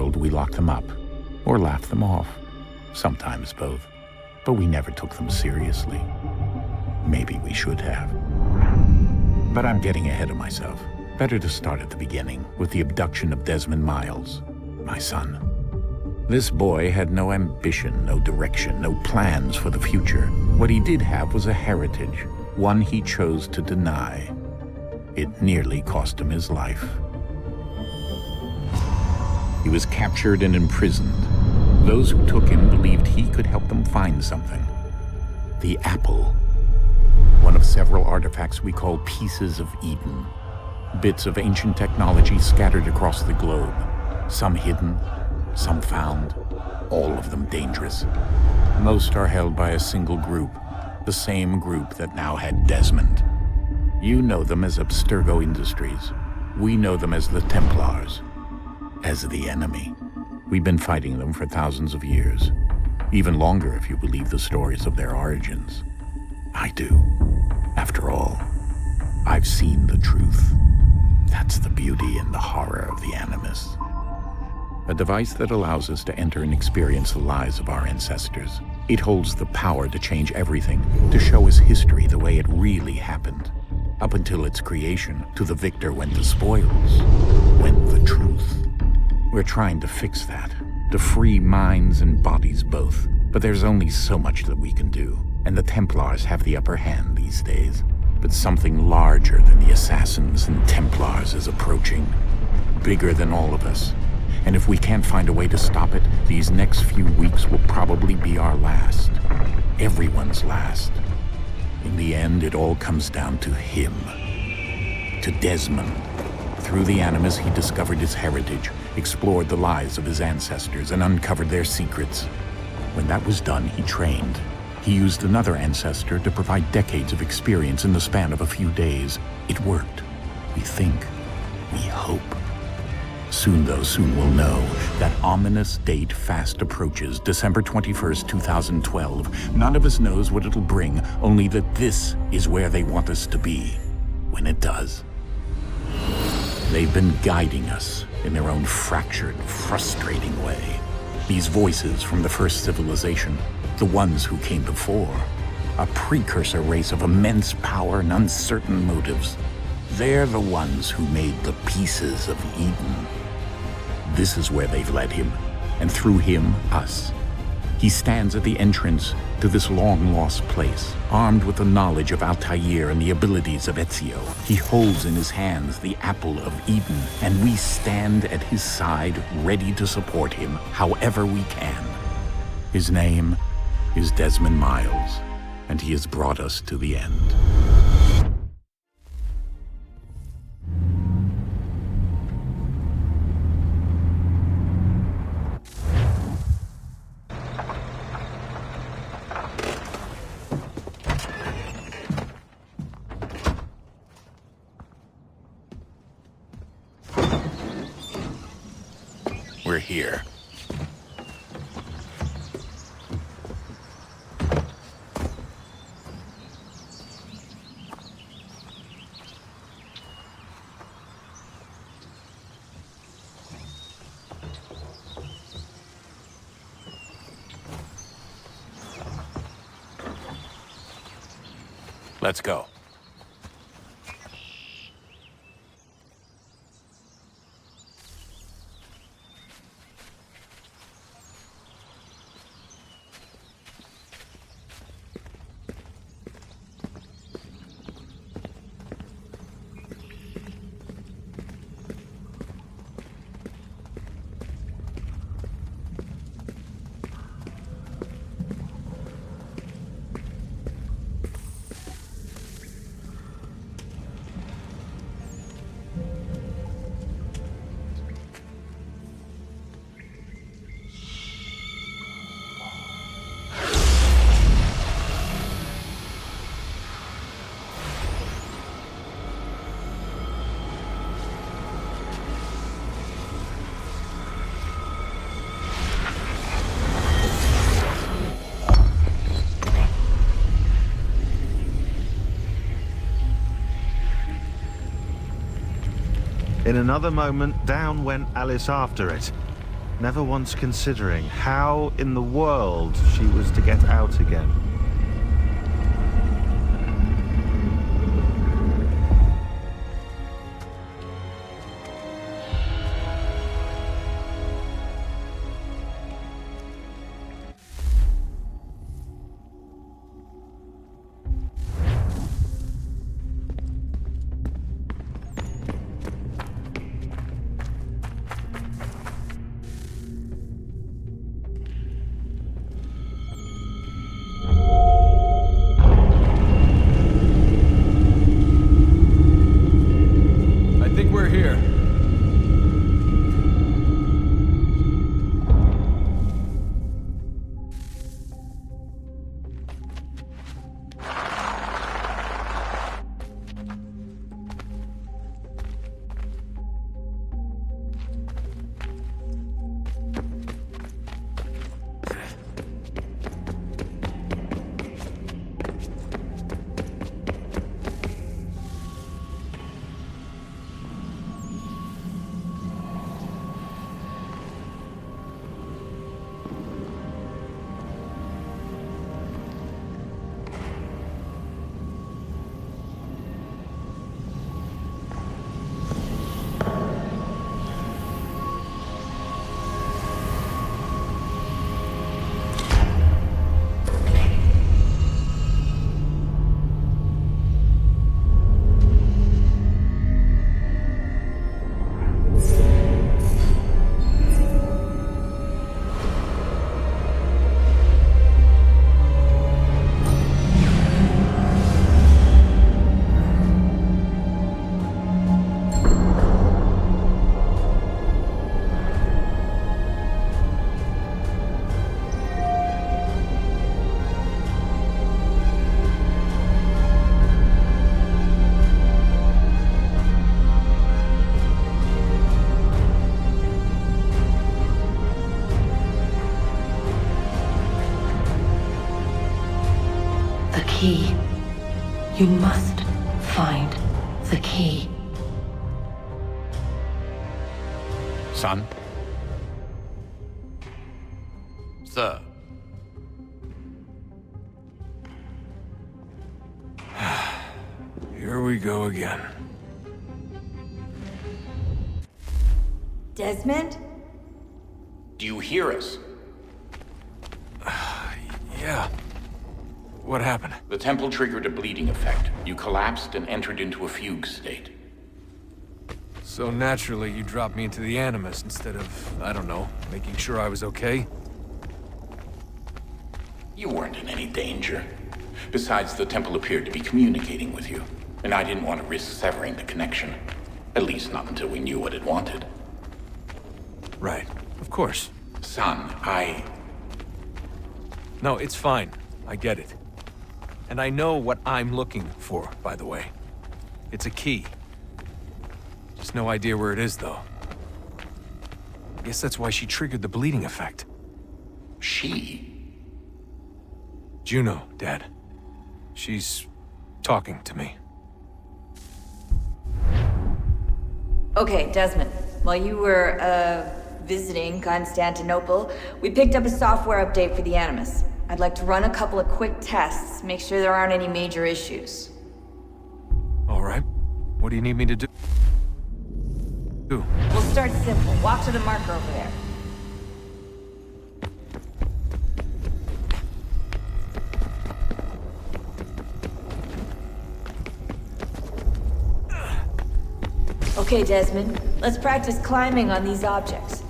world, we locked them up, or laughed them off. Sometimes both. But we never took them seriously. Maybe we should have. But I'm getting ahead of myself. Better to start at the beginning, with the abduction of Desmond Miles, my son. This boy had no ambition, no direction, no plans for the future. What he did have was a heritage, one he chose to deny. It nearly cost him his life. He was captured and imprisoned. Those who took him believed he could help them find something. The apple. One of several artifacts we call pieces of Eden. Bits of ancient technology scattered across the globe. Some hidden, some found, all of them dangerous. Most are held by a single group, the same group that now had Desmond. You know them as Abstergo Industries. We know them as the Templars, as the enemy. We've been fighting them for thousands of years, even longer if you believe the stories of their origins. I do. After all, I've seen the truth. That's the beauty and the horror of the Animus. A device that allows us to enter and experience the lives of our ancestors. It holds the power to change everything, to show us history the way it really happened. Up until its creation, to the victor went the spoils, went the truth. We're trying to fix that, to free minds and bodies both. But there's only so much that we can do, and the Templars have the upper hand these days. But something larger than the Assassins and Templars is approaching, bigger than all of us. And if we can't find a way to stop it, these next few weeks will probably be our last. Everyone's last. In the end, it all comes down to him. To Desmond. Through the Animus, he discovered his heritage, explored the lives of his ancestors, and uncovered their secrets. When that was done, he trained. He used another ancestor to provide decades of experience in the span of a few days. It worked. We think. We hope. Soon, though, soon we'll know. That ominous date fast approaches, December 21st, 2012. None of us knows what it'll bring, only that this is where they want us to be, when it does. They've been guiding us in their own fractured, frustrating way. These voices from the first civilization, the ones who came before, a precursor race of immense power and uncertain motives. They're the ones who made the pieces of Eden. This is where they've led him, and through him, us. He stands at the entrance to this long-lost place, armed with the knowledge of Altair and the abilities of Ezio. He holds in his hands the apple of Eden, and we stand at his side, ready to support him however we can. His name is Desmond Miles, and he has brought us to the end. We're here. Let's go. In another moment, down went Alice after it. never once considering how in the world she was to get out again. We're here. The key. You must find the key. Son? Sir. Here we go again. Desmond? Do you hear us? Yeah. What happened? The temple triggered a bleeding effect. You collapsed and entered into a fugue state. So naturally, you dropped me into the Animus instead of, I don't know, making sure I was okay? You weren't in any danger. Besides, the temple appeared to be communicating with you, and I didn't want to risk severing the connection. At least not until we knew what it wanted. Right. Of course. Son, No, it's fine. I get it. And I know what I'm looking for, by the way. It's a key. Just no idea where it is, though. I guess that's why she triggered the bleeding effect. She? Juno, Dad. She's talking to me. Okay, Desmond. While you were, visiting Constantinople, we picked up a software update for the Animus. I'd like to run a couple of quick tests, make sure there aren't any major issues. All right. What do you need me to do? We'll start simple. Walk to the marker over there. Okay, Desmond. Let's practice climbing on these objects.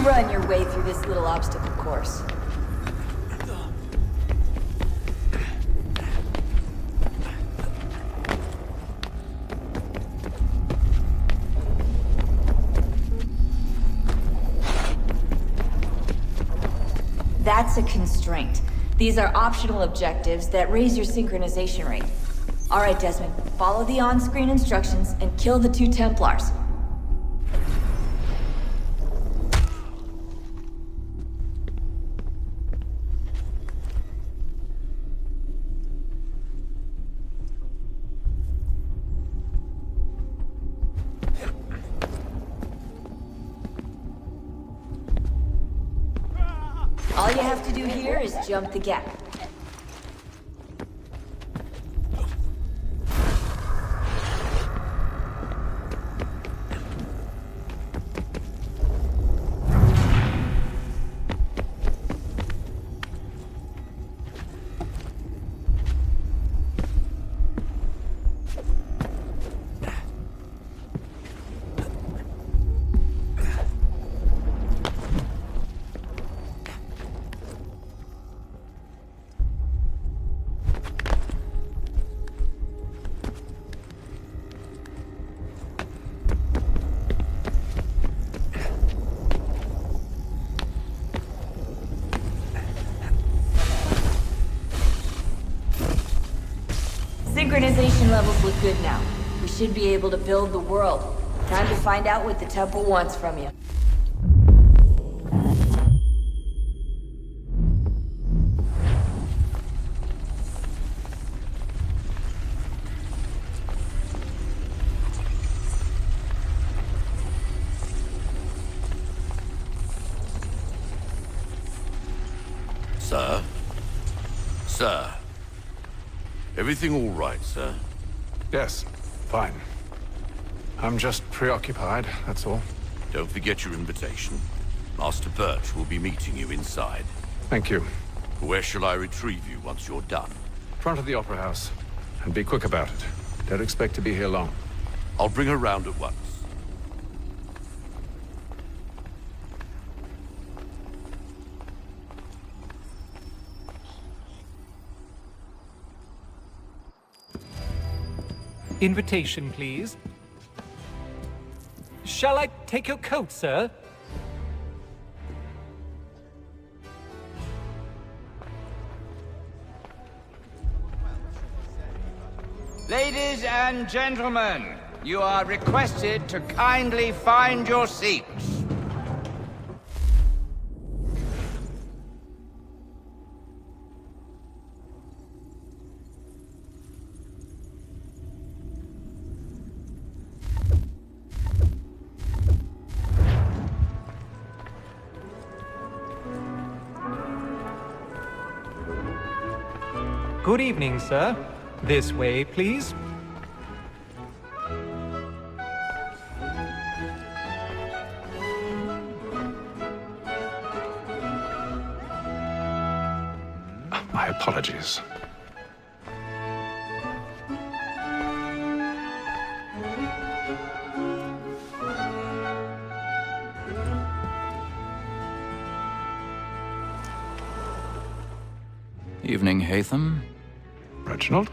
Run your way through this little obstacle course. That's a constraint. These are optional objectives that raise your synchronization rate. Alright, Desmond, follow the on-screen instructions and kill the 2 Templars. All you have to do here is jump the gap. Synchronization levels look good now. We should be able to build the world. Time to find out what the temple wants from you. Sir? Sir? Everything all right, sir? Yes, fine. I'm just preoccupied, that's all. Don't forget your invitation. Master Birch will be meeting you inside. Thank you. Where shall I retrieve you once you're done? Front of the Opera House. And be quick about it. Don't expect to be here long. I'll bring her round at once. Invitation, please. Shall I take your coat, sir? Ladies and gentlemen, you are requested to kindly find your seats. Good evening, sir. This way, please. My apologies. Evening, Hatham. Reginald?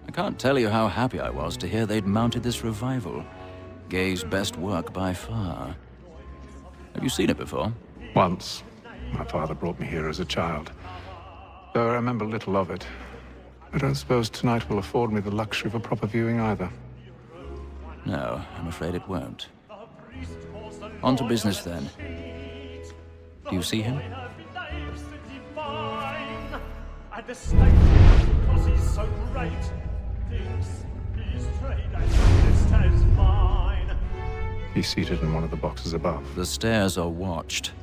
I can't tell you how happy I was to hear they'd mounted this revival. Gay's best work by far. Have you seen it before? Once. My father brought me here as a child. Though I remember little of it. I don't suppose tonight will afford me the luxury of a proper viewing either. No, I'm afraid it won't. On to business then. Do you see him? The state, because he's so great, thinks his trade as honest as mine. He's seated in one of the boxes above. The stairs are watched.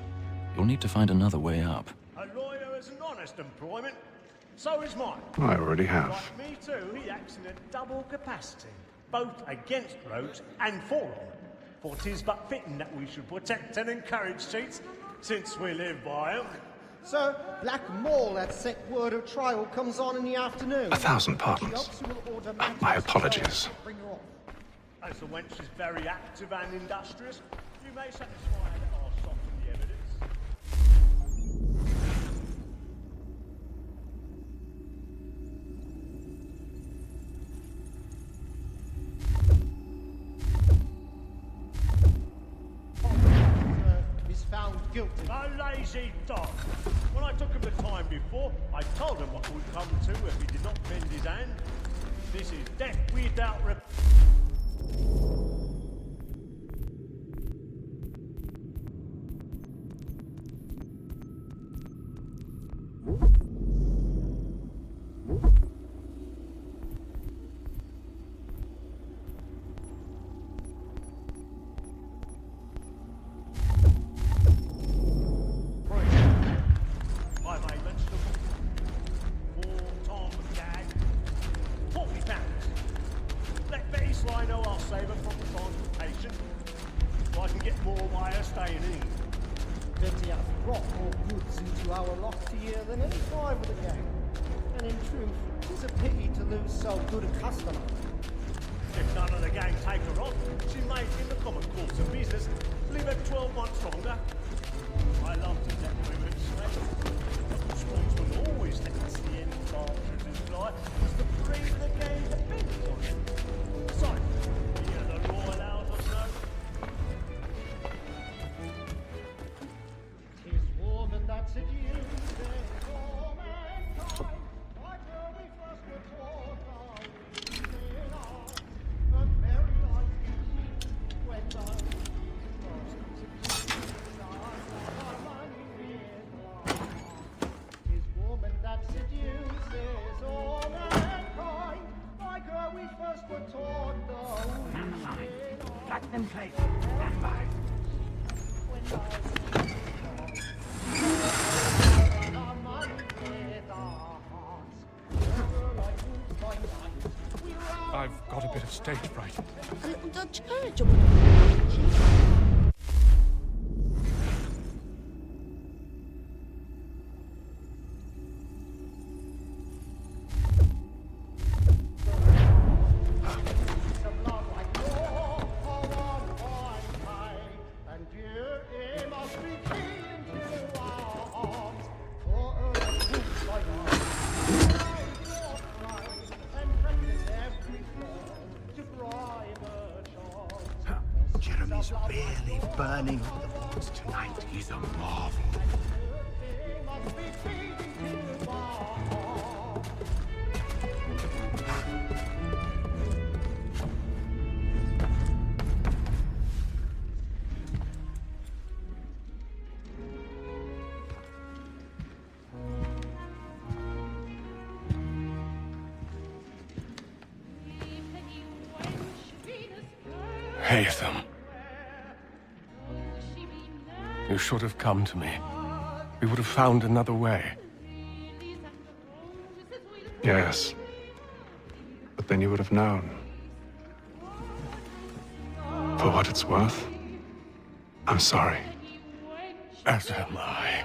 You'll need to find another way up. A lawyer is an honest employment, so is mine. I already have. Like me too, he acts in a double capacity, both against rogues and for them. For 'tis but fitting that we should protect and encourage cheats, since we live by them. Sir, Black Mall at set word of trial comes on in the afternoon. 1,000 pardons. My apologies. Bring her off. As the wench is very active and industrious, you may satisfy her that I'll soften the evidence. Is found guilty. A lazy dog. When I took him the time before, I told him what would come to if he did not bend his hand. This is death without I've got a bit of stage fright. A little Dutch courage. Jeremy's really burning up the boards tonight. He's a marvel. Haytham. You should have come to me. We would have found another way. Yes. But then you would have known. For what it's worth, I'm sorry. As am I.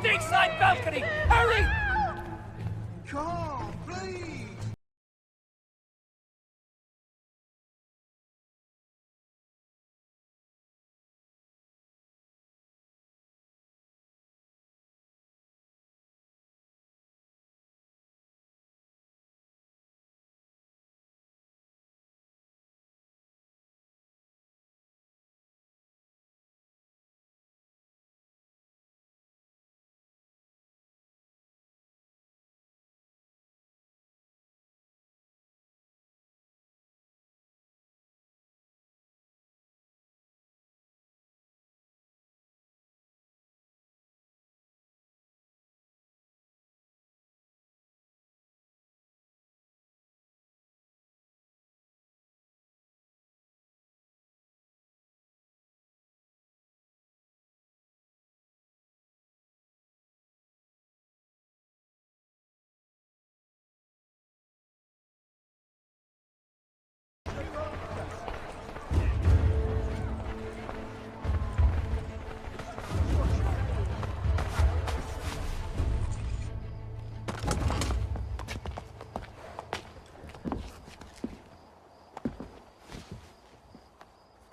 Stateside balcony! Hurry! Come, please!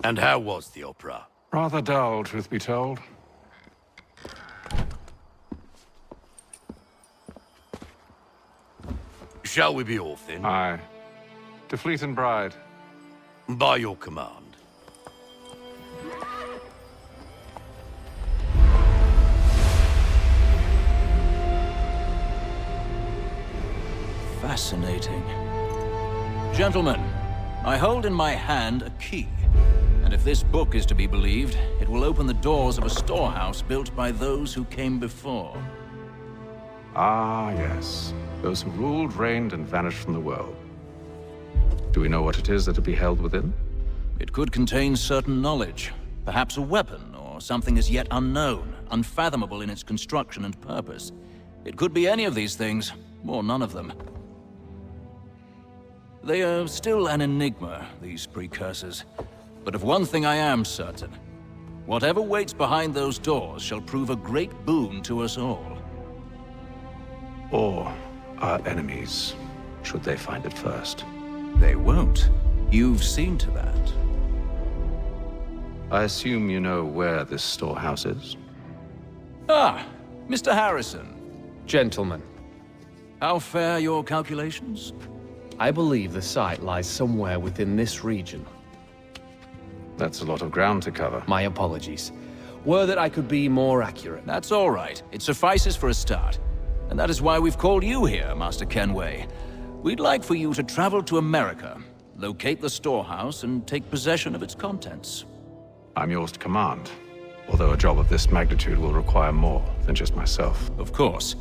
And how was the opera? Rather dull, truth be told. Shall we be off then? Aye. To Fleet and Bride. By your command. Fascinating. Gentlemen, I hold in my hand a key. And if this book is to be believed, it will open the doors of a storehouse built by those who came before. Ah, yes. Those who ruled, reigned, and vanished from the world. Do we know what it is that will be held within? It could contain certain knowledge. Perhaps a weapon, or something as yet unknown, unfathomable in its construction and purpose. It could be any of these things, or none of them. They are still an enigma, these precursors. But of one thing I am certain. Whatever waits behind those doors shall prove a great boon to us all. Or our enemies, should they find it first. They won't. You've seen to that. I assume you know where this storehouse is? Ah, Mr. Harrison. Gentlemen. How fare your calculations? I believe the site lies somewhere within this region. That's a lot of ground to cover. My apologies. Were that I could be more accurate. That's all right. It suffices for a start. And that is why we've called you here, Master Kenway. We'd like for you to travel to America, locate the storehouse, and take possession of its contents. I'm yours to command, although a job of this magnitude will require more than just myself. Of course.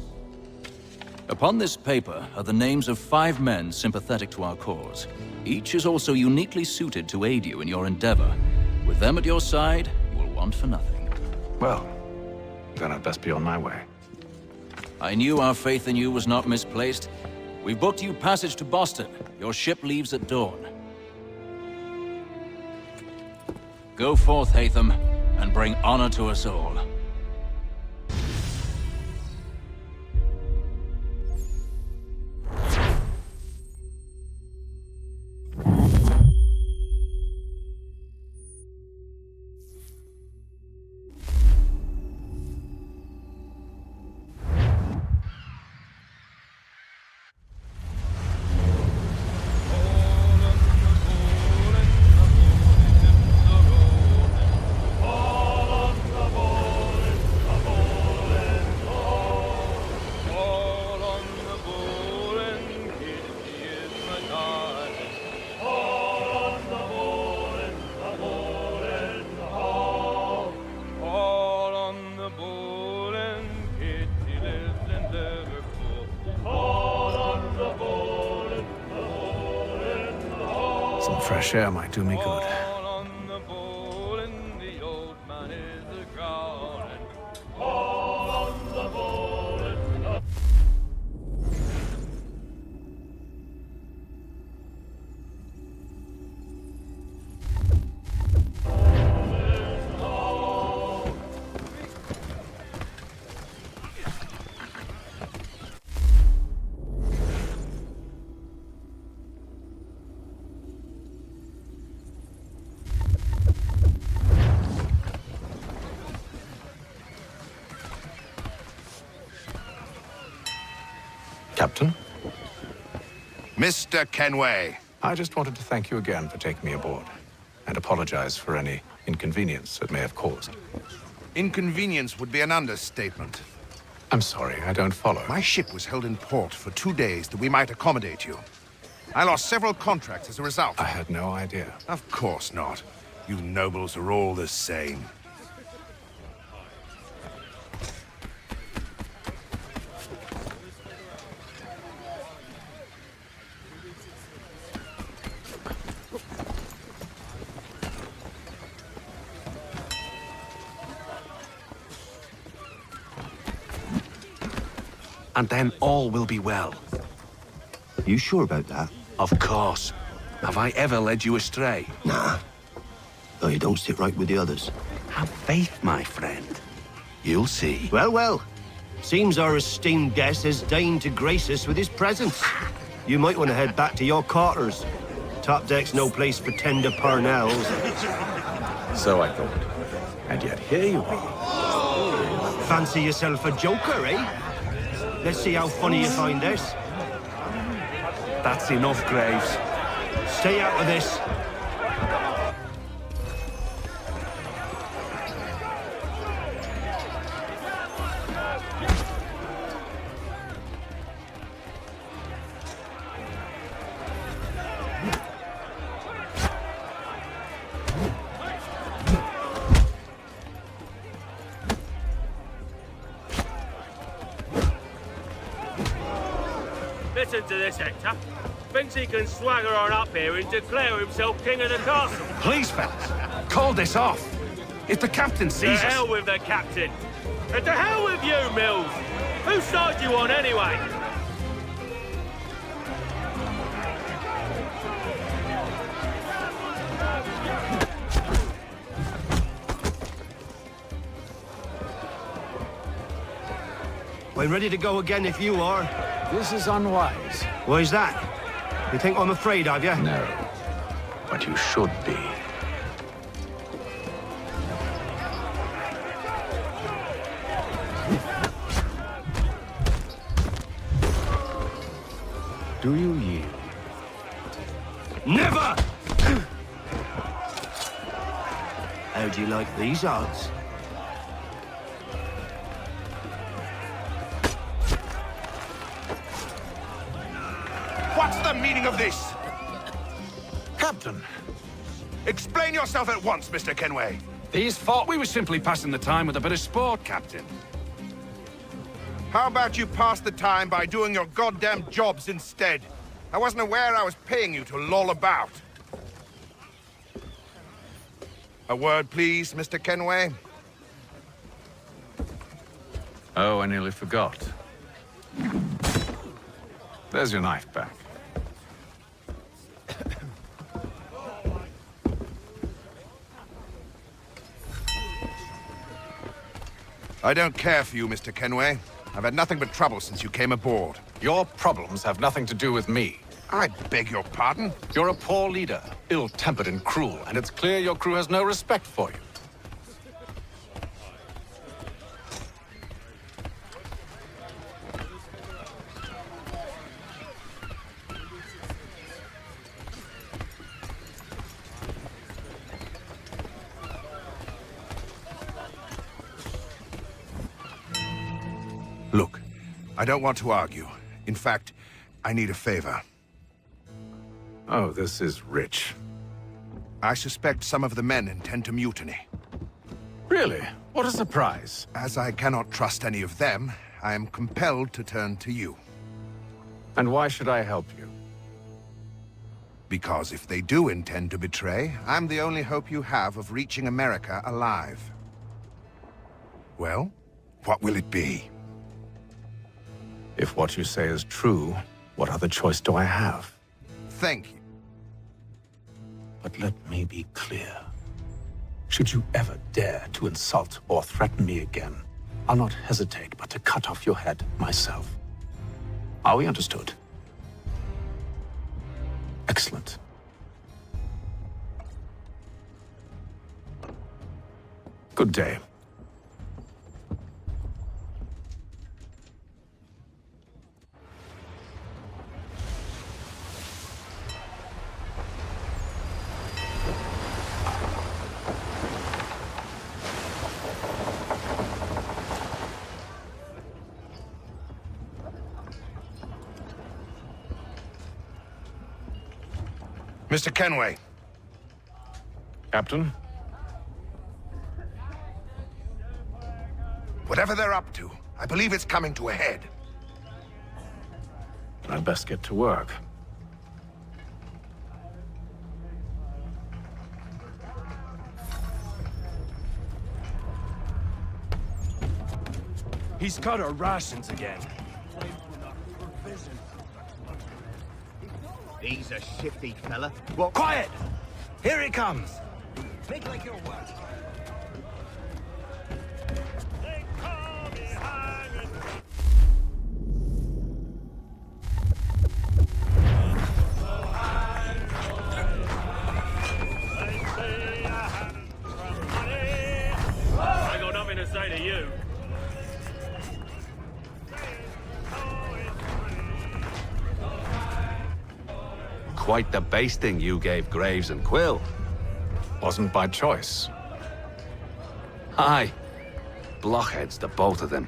Upon this paper are the names of 5 men sympathetic to our cause. Each is also uniquely suited to aid you in your endeavor. With them at your side, you will want for nothing. Well, then I'd best be on my way. I knew our faith in you was not misplaced. We've booked you passage to Boston. Your ship leaves at dawn. Go forth, Hatham, and bring honor to us all. Some fresh air might do me good. Captain? Mr. Kenway. I just wanted to thank you again for taking me aboard, and apologize for any inconvenience it may have caused. Inconvenience would be an understatement. I'm sorry, I don't follow. My ship was held in port for 2 days that we might accommodate you. I lost several contracts as a result. I had no idea. Of course not. You nobles are all the same. And then all will be well. You sure about that? Of course. Have I ever led you astray? Nah. Though you don't sit right with the others. Have faith, my friend. You'll see. Well, well. Seems our esteemed guest has deigned to grace us with his presence. You might want to head back to your quarters. Top deck's no place for tender parnells. So I thought. And yet here you are. Fancy yourself a joker, eh? Let's see how funny you find this. That's enough, Graves. Stay out of this. Listen to this, Hector. Thinks he can swagger on up here and declare himself king of the castle. Please, fellas, call this off. If the captain To sees us... hell with the captain. And to hell with you, Mills. Whose side you on, anyway? We're ready to go again if you are. This is unwise. Why's that? You think I'm afraid of you? No, but you should be. Do you yield? Never! How do you like these odds? What's the meaning of this? Captain, explain yourself at once, Mr. Kenway. These thought we were simply passing the time with a bit of sport, Captain. How about you pass the time by doing your goddamn jobs instead? I wasn't aware I was paying you to loll about. A word, please, Mr. Kenway. Oh, I nearly forgot. There's your knife back. I don't care for you, Mr. Kenway. I've had nothing but trouble since you came aboard. Your problems have nothing to do with me. I beg your pardon? You're a poor leader, ill-tempered and cruel, and it's clear your crew has no respect for you. Look, I don't want to argue. In fact, I need a favor. Oh, this is rich. I suspect some of the men intend to mutiny. Really? What a surprise. As I cannot trust any of them, I am compelled to turn to you. And why should I help you? Because if they do intend to betray, I'm the only hope you have of reaching America alive. Well, what will it be? If what you say is true, what other choice do I have? Thank you. But let me be clear. Should you ever dare to insult or threaten me again, I'll not hesitate but to cut off your head myself. Are we understood? Excellent. Good day. Mr. Kenway. Captain? Whatever they're up to, I believe it's coming to a head. I'd best get to work. He's cut our rations again. He's a shifty fella. What? Quiet! Here he comes! Make like your word. quite the basting you gave Graves and Quill. Wasn't by choice. Aye. Blockheads, the both of them.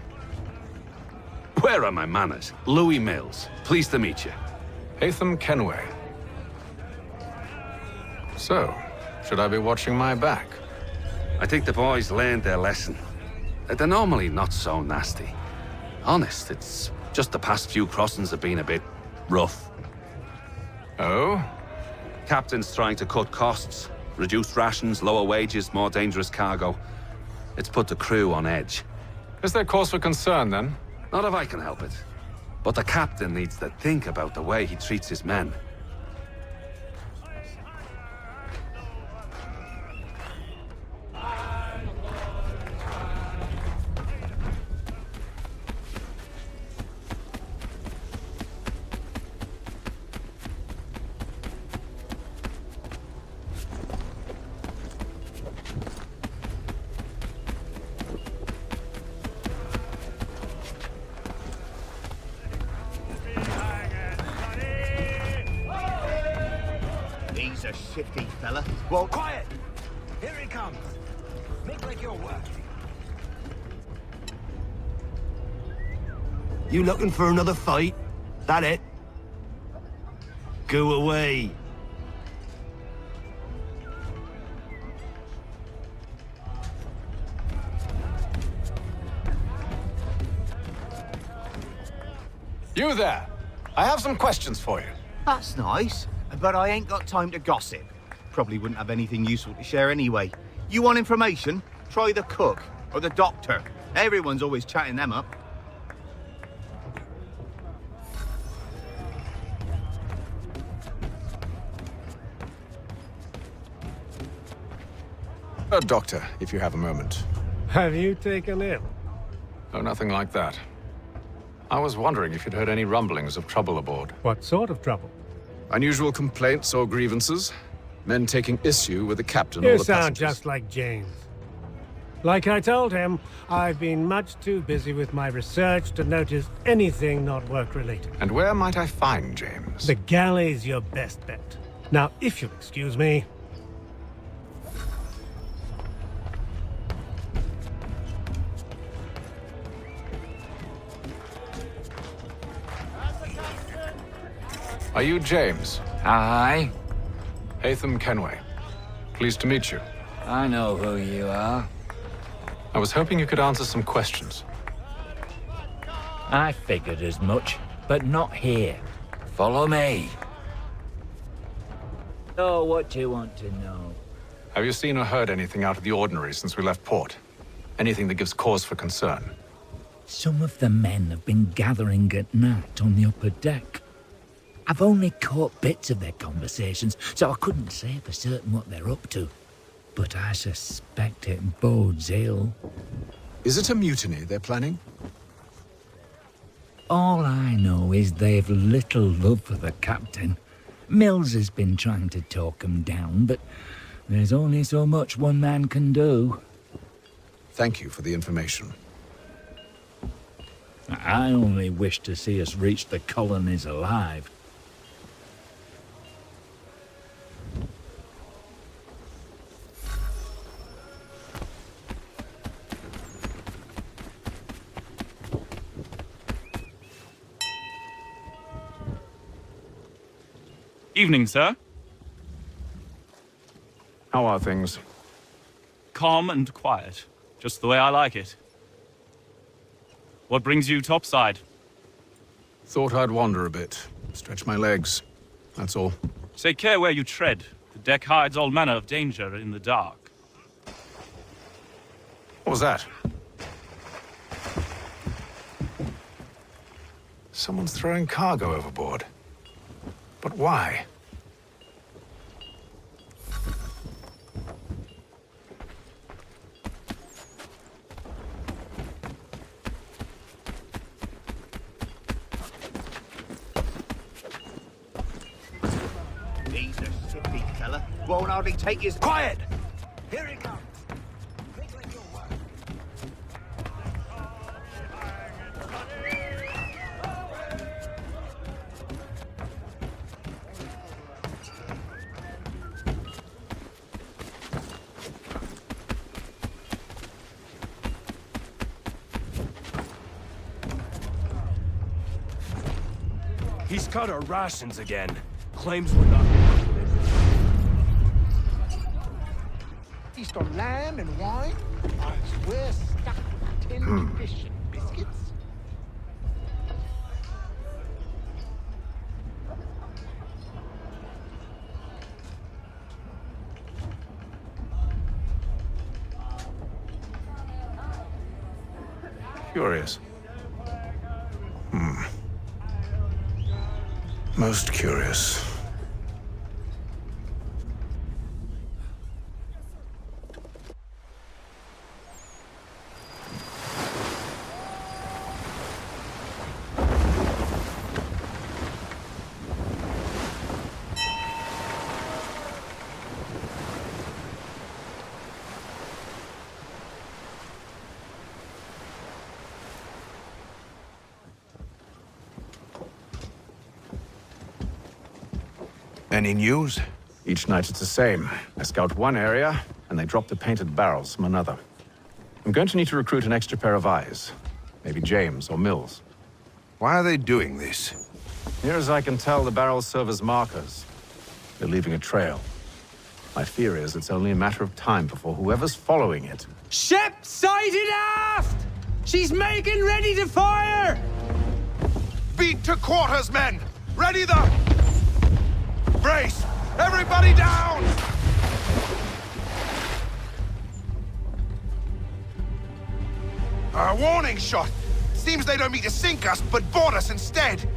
Where are my manners? Louis Mills. Pleased to meet you. Hatham Kenway. So, should I be watching my back? I think the boys learned their lesson. They're normally not so nasty. Honest, it's just the past few crossings have been a bit rough. Oh? Captain's trying to cut costs. Reduced rations, lower wages, more dangerous cargo. It's put the crew on edge. Is there cause for concern, then? Not if I can help it. But the captain needs to think about the way he treats his men. He's a shifty fella. Well, Quiet! Here he comes. Make like you're working. you looking for another fight? That it? Go away. You there! I have some questions for you. That's nice, but I ain't got time to gossip. Probably wouldn't have anything useful to share anyway. You want information? Try the cook or the doctor. Everyone's always chatting them up. A doctor, if you have a moment. Have you taken ill? Oh, nothing like that. I was wondering if you'd heard any rumblings of trouble aboard. What sort of trouble? Unusual complaints or grievances? Men taking issue with the captain You or the sound passengers? just like James. Like I told him, I've been much too busy with my research to notice anything not work-related. And where might I find James? The galley's your best bet. Now, if you'll excuse me... Are you James? Aye. Hatham Kenway. Pleased to meet you. I know who you are. I was hoping you could answer some questions. I figured as much, but not here. Follow me. So, what do you want to know? Have you seen or heard anything out of the ordinary since we left port? Anything that gives cause for concern? Some of the men have been gathering at night on the upper deck. I've only caught bits of their conversations, so I couldn't say for certain what they're up to. But I suspect it bodes ill. Is it a mutiny they're planning? All I know is they've little love for the captain. Mills has been trying to talk 'em down, but there's only so much one man can do. Thank you for the information. I only wish to see us reach the colonies alive. Evening, sir. How are things? Calm and quiet. Just the way I like it. What brings you topside? Thought I'd wander a bit. Stretch my legs. That's all. Take care where you tread. The deck hides all manner of danger in the dark. What was that? Someone's throwing cargo overboard. But why? He's a shifty fella. Won't hardly take his... Quiet! Here he comes. He's cut our rations again. Claims we're not... Feast on lamb and wine, whilst we're stuck with tinned fish and biscuits. Curious. Most curious. Any news? Each night it's the same. I scout one area, and they drop the painted barrels from another. I'm going to need to recruit an extra pair of eyes. Maybe James or Mills. Why are they doing this? Near as I can tell, the barrels serve as markers. They're leaving a trail. My fear is it's only a matter of time before whoever's following it... Ship sighted aft! She's making ready to fire! Beat to quarters, men! Ready the... Brace! Everybody down! A warning shot! Seems they don't mean to sink us, but board us instead!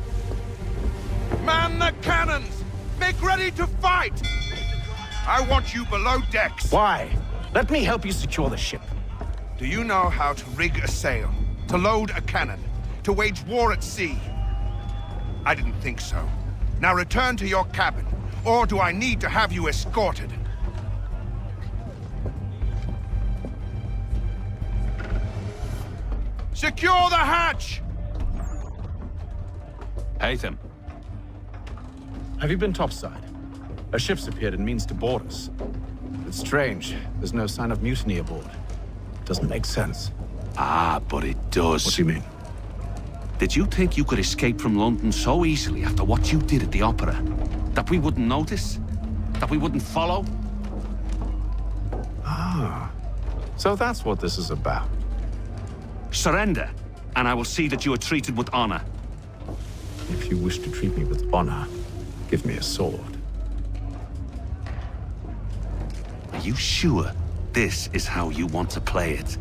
Man the cannons! Make ready to fight! I want you below decks! Why? Let me help you secure the ship. Do you know how to rig a sail? To load a cannon? To wage war at sea? I didn't think so. Now return to your cabin, or do I need to have you escorted? Secure the hatch! Haytham. Have you been topside? A ship's appeared and means to board us. It's strange. There's no sign of mutiny aboard. Doesn't make sense. Ah, but it does. What do you mean? Did you think you could escape from London so easily after what you did at the opera? That we wouldn't notice? That we wouldn't follow? Ah. So that's what this is about. Surrender, and I will see that you are treated with honor. If you wish to treat me with honor, give me a sword. Are you sure this is how you want to play it?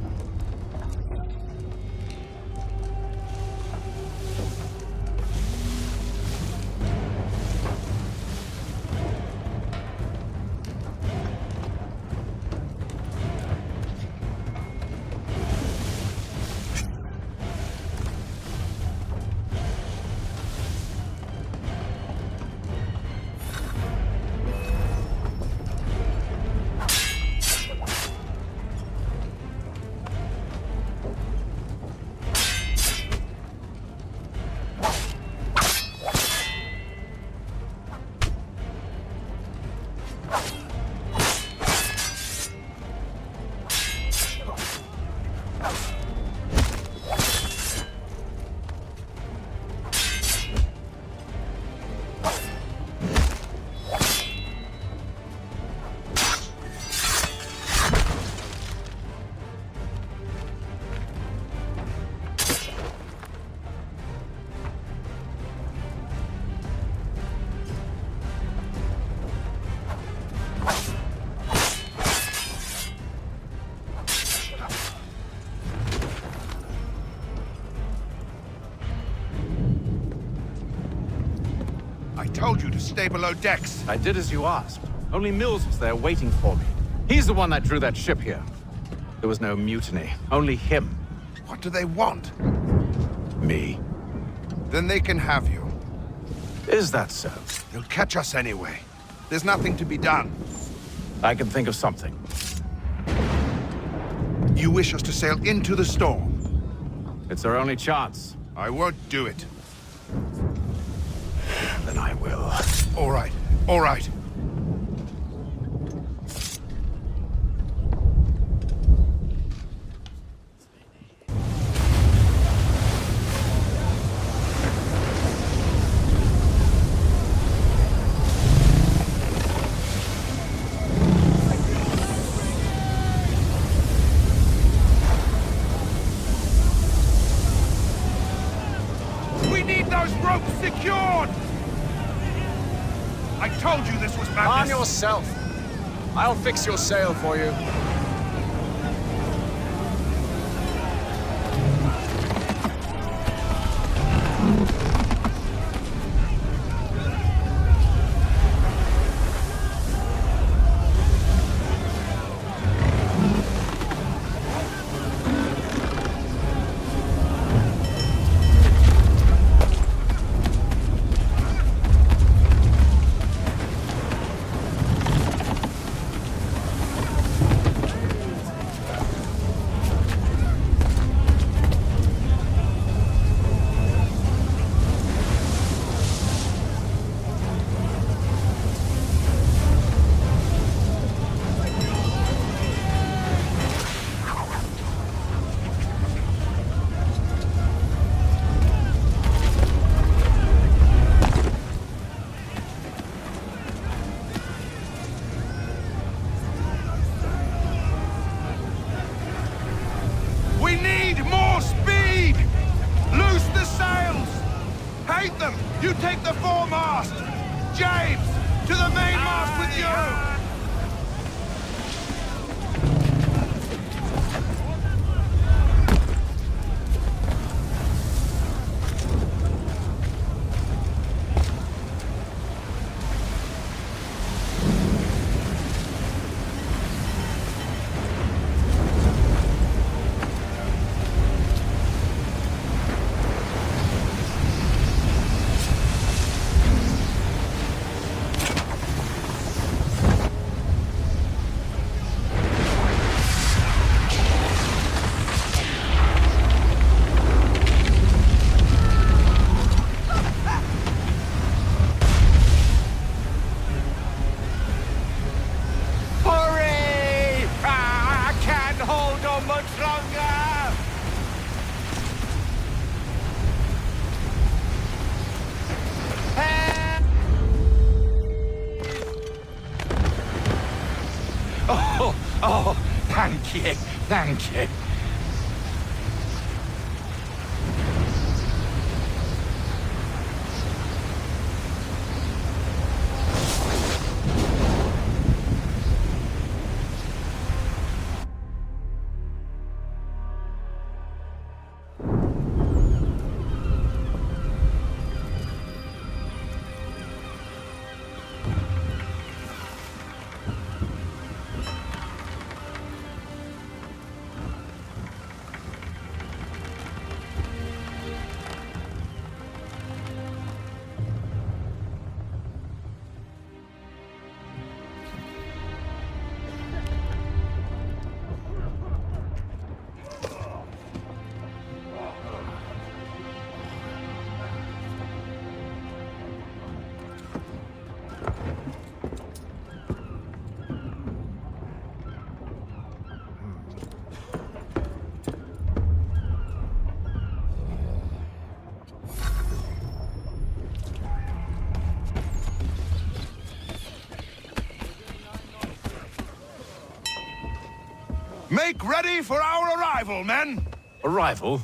I told you to stay below decks. I did as you asked. Only Mills was there waiting for me. He's the one that drew that ship here. There was no mutiny, only him. What do they want? Me. Then they can have you. Is that so? They'll catch us anyway. There's nothing to be done. I can think of something. You wish us to sail into the storm? It's our only chance. I won't do it. Then I will. All right, all right. yourself. I'll fix your sail for you. We need more speed! Loose the sails! Hate them! You take the foremast! James, to the mainmast with you! Hurry! I can't hold on much longer! Oh, thank you, thank you. Make ready for our arrival, men! Arrival?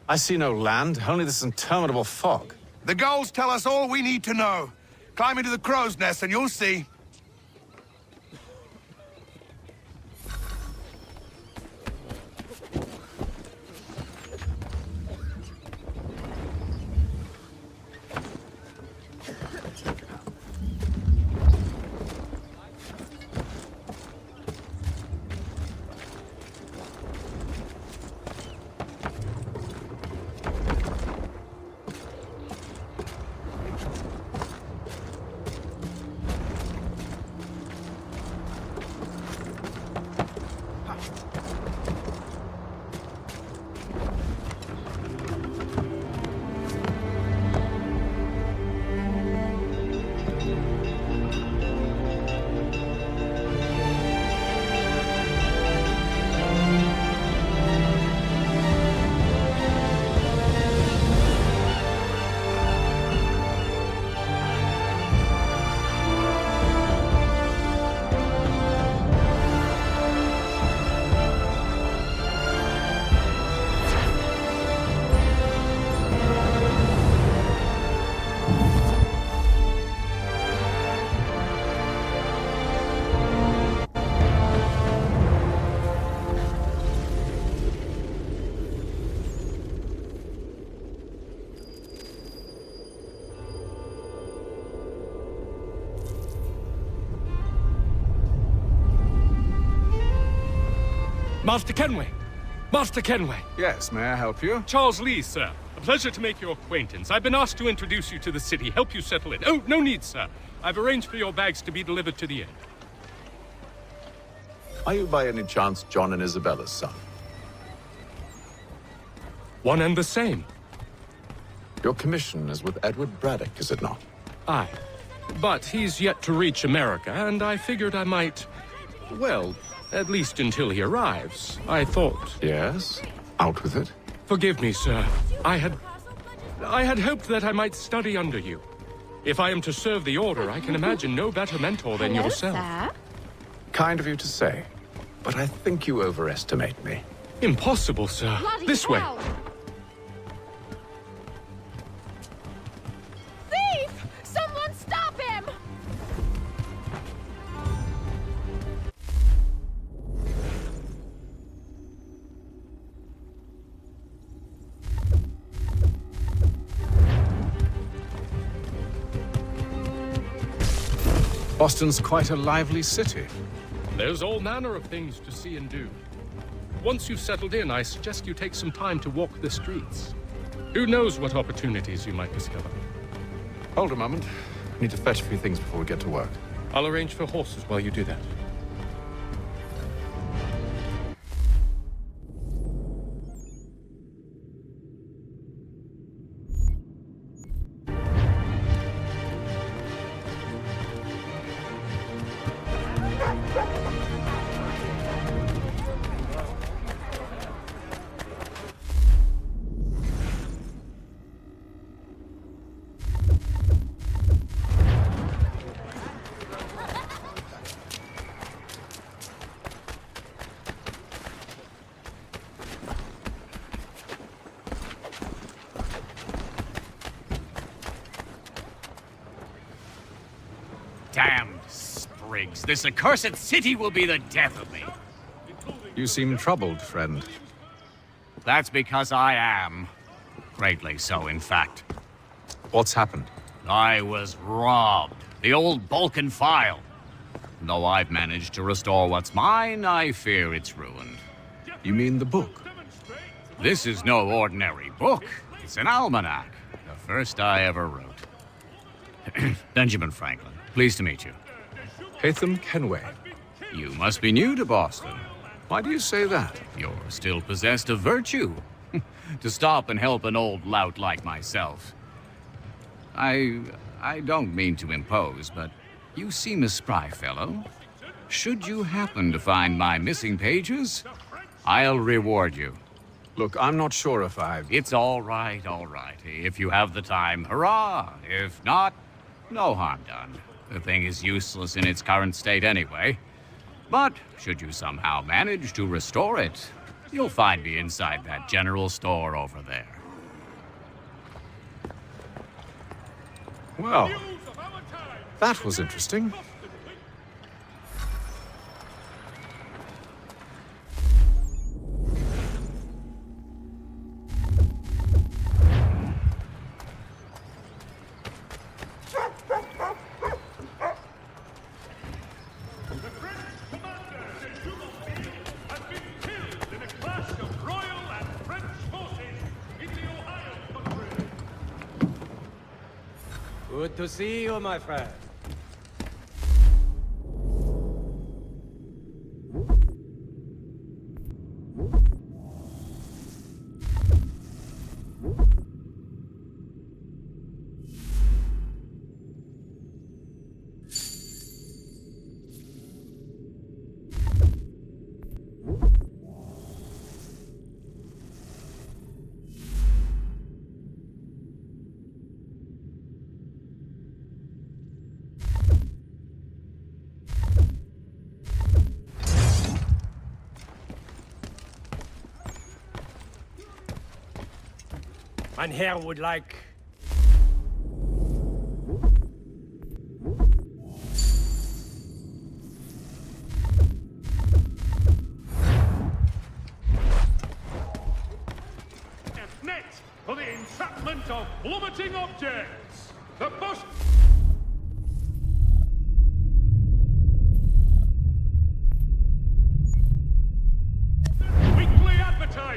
I see no land, only this interminable fog. The gulls tell us all we need to know. Climb into the crow's nest and you'll see. Master Kenway! Master Kenway! Yes, may I help you? Charles Lee, sir. A pleasure to make your acquaintance. I've been asked to introduce you to the city, help you settle in. Oh, no need, sir. I've arranged for your bags to be delivered to the inn. Are you by any chance John and Isabella's son? One and the same. Your commission is with Edward Braddock, is it not? Aye. But he's yet to reach America, and I figured I might... Well, at least until he arrives, I thought. Yes? Out with it. Forgive me, sir. I had hoped that I might study under you. If I am to serve the Order, I can imagine no better mentor than yourself. Sir? Kind of you to say, but I think you overestimate me. Impossible, sir. Bloody This way. hell. Thief! Someone stop him! Boston's quite a lively city. There's all manner of things to see and do. Once you've settled in, I suggest you take some time to walk the streets. Who knows what opportunities you might discover. Hold a moment. I need to fetch a few things before we get to work. I'll arrange for horses while you do that. Damned sprigs. This accursed city will be the death of me. You seem troubled, friend. That's because I am. Greatly so, in fact. What's happened? I was robbed. The old Balkan file. Though I've managed to restore what's mine, I fear it's ruined. You mean the book? This is no ordinary book. It's an almanac. The first I ever wrote. Benjamin Franklin, pleased to meet you. Hatham Kenway. You must be new to Boston. Why do you say that? You're still possessed of virtue. To stop and help an old lout like myself. I don't mean to impose, but you seem a spry fellow. Should you happen to find my missing pages, I'll reward you. Look, I'm not sure if It's all right, all right. If you have the time, hurrah! If not, no harm done. The thing is useless in its current state anyway. But should you somehow manage to restore it, you'll find me inside that general store over there. Well, that was interesting. Good to see you, my friend. Mein Herr would like... Net for the entrapment of plummeting objects. The most...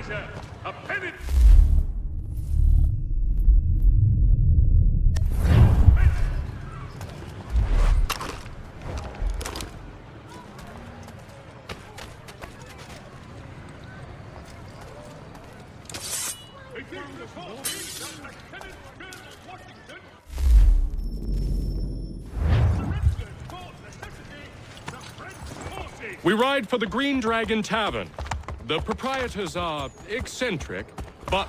treasure, a penitent. We ride for the Green Dragon Tavern. The proprietors are eccentric, but...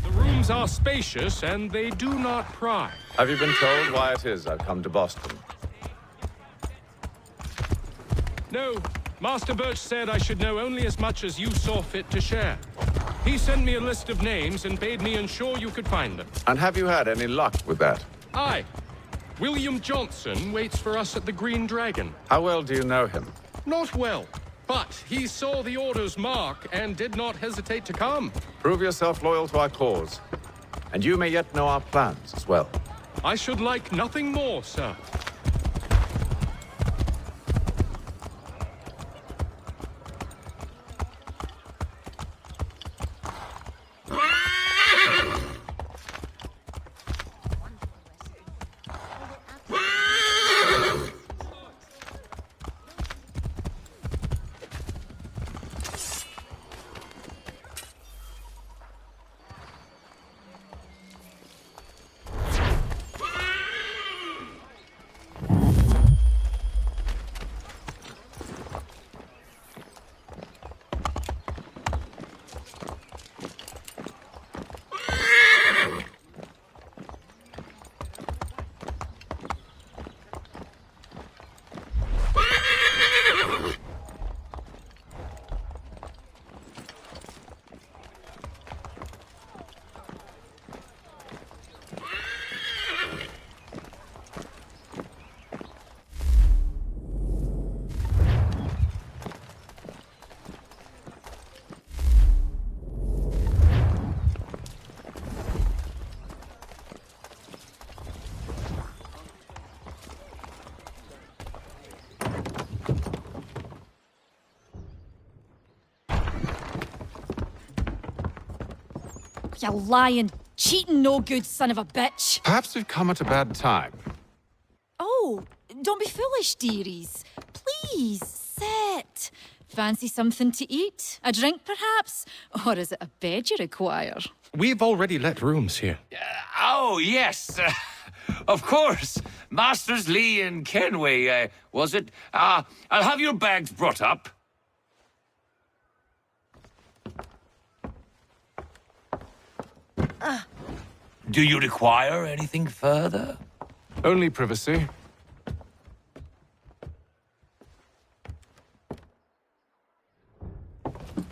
The rooms are spacious, and they do not pry. Have you been told why it is I've come to Boston? No, Master Birch said I should know only as much as you saw fit to share. He sent me a list of names and bade me ensure you could find them. And have you had any luck with that? Aye. William Johnson waits for us at the Green Dragon. How well do you know him? Not well, but he saw the order's mark and did not hesitate to come. Prove yourself loyal to our cause, and you may yet know our plans as well. I should like nothing more, sir. You lying, cheating, no good son of a bitch. Perhaps we've come at a bad time. Oh, don't be foolish, dearies. Please, sit. Fancy something to eat? A drink, perhaps? Or is it a bed you require? We've already let rooms here. Oh, yes. Of course. Masters Lee and Kenway, was it? I'll have your bags brought up. Do you require anything further? Only privacy.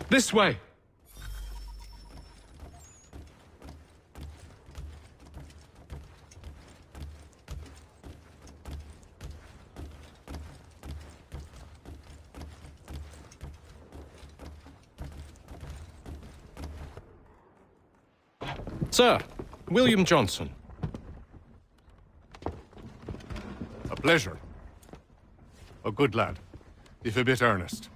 This way. Sir, William Johnson. A pleasure. A good lad, if a bit earnest.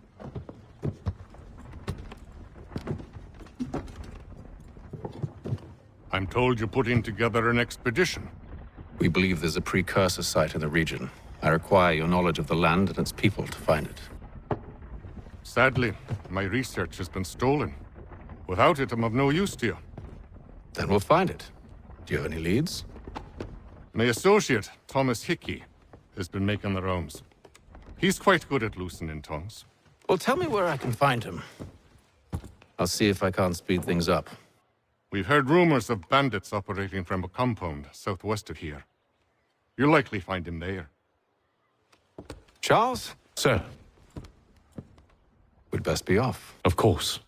I'm told you're putting together an expedition. We believe there's a precursor site in the region. I require your knowledge of the land and its people to find it. Sadly, my research has been stolen. Without it, I'm of no use to you. Then we'll find it. Do you have any leads? My associate, Thomas Hickey, has been making the rounds. He's quite good at loosening tongues. Well, tell me where I can find him. I'll see if I can't speed things up. We've heard rumors of bandits operating from a compound southwest of here. You'll likely find him there. Charles? Sir. We'd best be off. Of course.